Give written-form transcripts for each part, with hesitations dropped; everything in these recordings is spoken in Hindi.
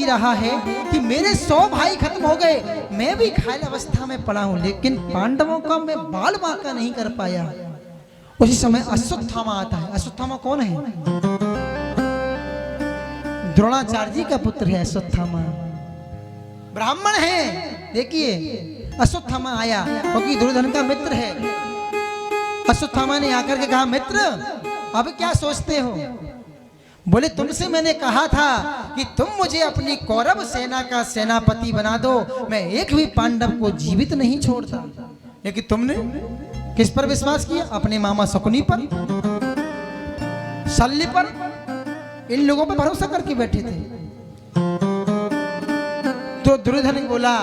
रहा है कि मेरे 100 भाई खत्म हो गए, मैं भी घायल अवस्था में पड़ा हूं, लेकिन पांडवों का मैं बाल बांका नहीं कर पाया। उसी समय अश्वत्थामा आता है। अश्वत्थामा कौन है? द्रोणाचार्य जी का पुत्र है अश्वत्थामा, ब्राह्मण है। देखिए अश्वत्थामा आया क्योंकि दुर्योधन का मित्र है। अश्वत्थामा ने आकर के कहा, मित्र अब क्या सोचते हो? बोले, तुमसे मैंने कहा था कि तुम मुझे अपनी कौरव सेना का सेनापति बना दो, मैं एक भी पांडव को जीवित नहीं छोड़ता। लेकिन तुमने किस पर विश्वास किया? अपने मामा शकुनी पर, शल्य पर, इन लोगों पर भरोसा करके बैठे थे। तो दुर्योधन बोला,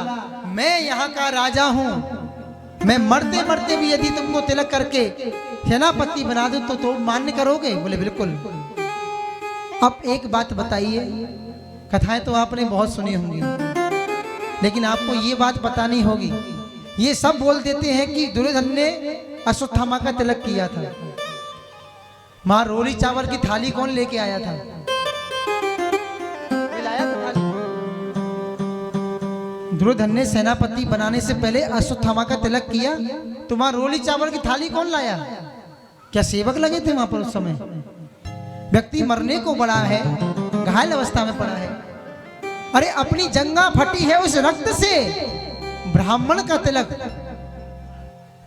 मैं यहाँ का राजा हूं, मैं मरते मरते भी यदि तुमको तिलक करके सेनापति बना दूं तो तुम मान्य करोगे? बोले बिल्कुल। अब एक बात बताइए, कथाएं तो आपने बहुत सुनी होंगी, लेकिन आपको ये बात बतानी होगी। ये सब बोल देते हैं कि दुर्योधन ने अश्वत्थामा का तिलक किया था। मां रोली चावल की थाली कौन लेके आया था? दुर्योधन ने सेनापति बनाने से पहले अश्वत्थामा का तिलक किया, तो मां रोली चावल की थाली कौन लाया? क्या सेवक लगे थे वहां पर? उस समय व्यक्ति मरने को बड़ा है, घायल अवस्था में पड़ा है, अरे अपनी जंगा फटी है, उस रक्त से ब्राह्मण का तिलक,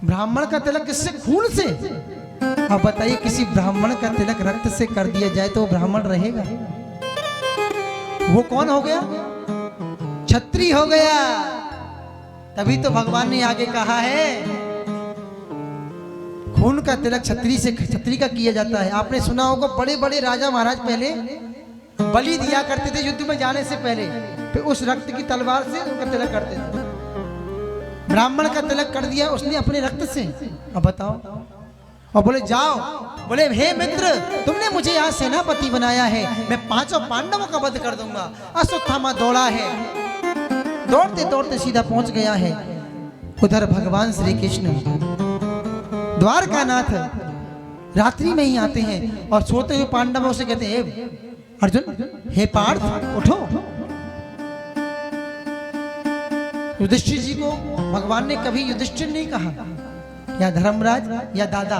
ब्राह्मण का तिलक किससे? खून से। अब बताइए, किसी ब्राह्मण का तिलक रक्त से कर दिया जाए तो ब्राह्मण रहेगा? वो कौन हो गया? क्षत्रिय हो गया। तभी तो भगवान ने आगे कहा है, खून का तिलक क्षत्रिय का किया जाता है। आपने सुना होगा, बड़े बड़े राजा महाराज पहले बलि दिया करते थे युद्ध में जाने से पहले, फिर उस रक्त की तलवार से उनका तिलक करते थे। ब्राह्मण का तिलक कर दिया उसने अपने रक्त से। अब बताओ। और बोले जाओ, बोले हे मित्र, तुमने मुझे यहाँ सेनापति बनाया है, मैं 5 पांडवों का वध कर दूंगा। अश्वत्थामा दौड़ा है, दौड़ते दौड़ते सीधा पहुंच गया है। उधर भगवान श्री कृष्ण द्वारकानाथ रात्रि में ही आते हैं और सोते हुए पांडवों से कहते हैं, अर्जुन, हे पार्थ उठो। युधिष्ठिर जी को भगवान ने कभी युधिष्ठिर नहीं कहा, या धर्मराज या दादा।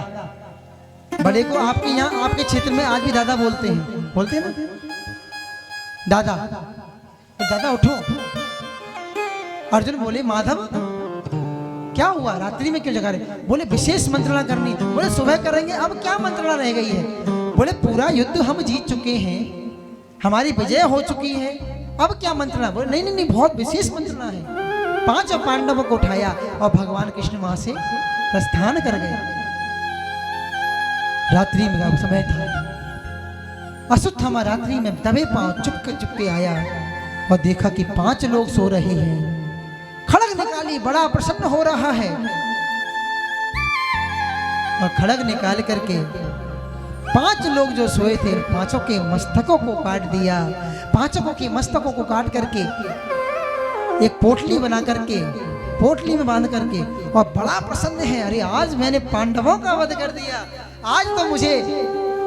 बड़े को आपके यहाँ, आपके क्षेत्र में आज भी दादा बोलते हैं, बोलते हैं ना, दादा। तो दादा उठो। अर्जुन बोले, माधव क्या हुआ, रात्रि में क्यों जगा रहे? बोले विशेष मंत्रणा करनी। बोले सुबह करेंगे, अब क्या मंत्रणा रह गई है? बोले पूरा युद्ध हम जीत चुके हैं, हमारी विजय हो चुकी है, अब क्या मंत्रणा? बोले नहीं नहीं नहीं, बहुत विशेष मंत्रणा है। 5 पांडवों को उठाया और भगवान कृष्ण वहां से प्रस्थान कर गए। रात्रि में समय था। अश्वत्थामा रात्रि में दबे पांव चुपके चुपके आया और देखा कि 5 लोग सो रहे हैं। खड़ग निकाली, बड़ा प्रसन्न हो रहा है, और खड़ग निकाल करके 5 लोग जो सोए थे, 5 के मस्तकों को काट दिया। 5 के मस्तकों को काट करके एक पोटली बना करके, पोटली में बांध करके, और बड़ा प्रसन्न है, अरे आज मैंने पांडवों का वध कर दिया, आज तो मुझे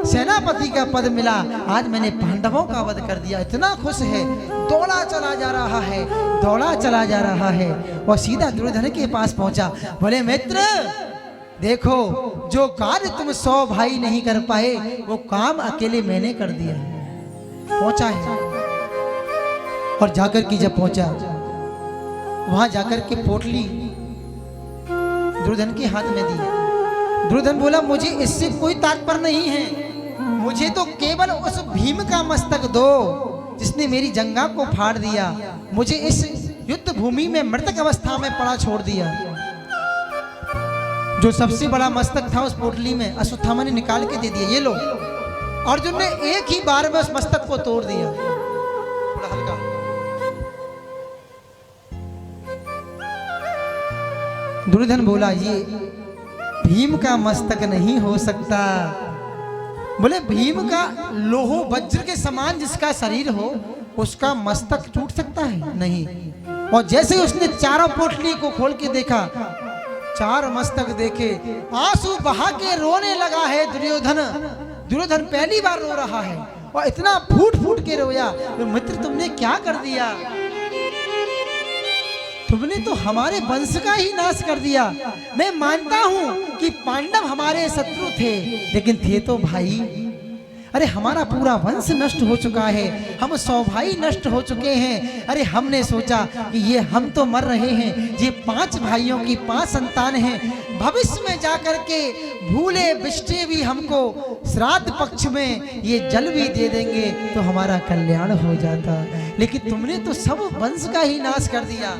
सेनापति का पद मिला, आज मैंने पांडवों का वध कर दिया। इतना खुश है, दौड़ा चला जा रहा है, दौड़ा चला जा रहा है, और सीधा दुर्योधन के पास पहुंचा। बोले मित्र देखो, जो कार्य तुम 100 भाई नहीं कर पाए, वो काम अकेले मैंने कर दिया है। पहुंचा है, और जाकर के जब पहुंचा, वहां जाकर के पोटली दुर्योधन के हाथ में दी। दुर्योधन बोला, मुझे इससे कोई तात्पर्य नहीं है, मुझे तो केवल उस भीम का मस्तक दो जिसने मेरी जंगा को फाड़ दिया, मुझे इस युद्ध भूमि में मृतक अवस्था में पड़ा छोड़ दिया। जो सबसे बड़ा मस्तक था उस पोटली में अश्वत्थामा ने निकाल के दे दिया, ये लो। अर्जुन ने एक ही बार में उस मस्तक को तोड़ दिया। थोड़ा हल्का। दुर्योधन बोला, ये भीम का मस्तक नहीं हो सकता। बोले भीम का लोहो वज्र के समान जिसका शरीर हो, उसका मस्तक टूट सकता है? नहीं। और जैसे उसने 4 पोटली को खोल के देखा, 4 मस्तक देखे, आंसू बहा के रोने लगा है दुर्योधन। दुर्योधन पहली बार रो रहा है और इतना फूट फूट के रोया। तो मित्र तुमने क्या कर दिया? तुमने तो हमारे वंश का ही नाश कर दिया। मैं मानता हूं कि पांडव हमारे शत्रु थे, लेकिन थे तो भाई। अरे हमारा पूरा वंश नष्ट हो चुका है, हम 100 भाई नष्ट हो चुके हैं। अरे हमने सोचा कि ये हम तो मर रहे हैं, ये 5 भाइयों की 5 संतान हैं, भविष्य में जाकर के भूले बिष्टे भी हमको श्राद्ध पक्ष में ये जल भी दे देंगे तो हमारा कल्याण हो जाता। लेकिन तुमने तो सब वंश का ही नाश कर दिया।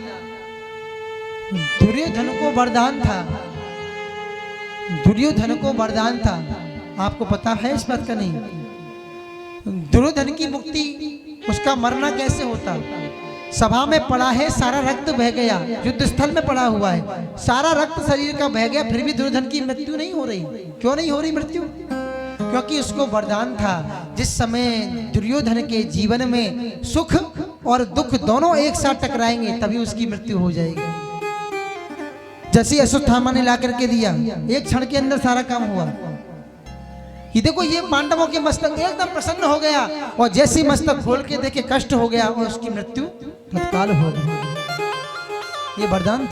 दुर्योधन को वरदान था, दुर्योधन को वरदान था। आपको पता है इस बात का? नहीं। दुर्योधन की मुक्ति, उसका मरना कैसे होता? सभा में पड़ा है, सारा रक्त बह गया, युद्ध स्थल में पड़ा हुआ है, सारा रक्त शरीर का बह गया, फिर भी दुर्योधन की मृत्यु नहीं हो रही। क्यों नहीं हो रही मृत्यु? क्योंकि उसको वरदान था, जिस समय दुर्योधन के जीवन में सुख और दुख दोनों एक साथ टकराएंगे तभी उसकी मृत्यु हो जाएगी। जैसे अश्वत्थामा ने ला करके दिया, एक क्षण के अंदर सारा काम हुआ। ये देखो, ये पांडवों के मस्तक एकदम प्रसन्न हो गया, और जैसे मस्तक खोल के देखे कष्ट हो गया और उसकी मृत्यु तत्काल हो गई। ये वरदान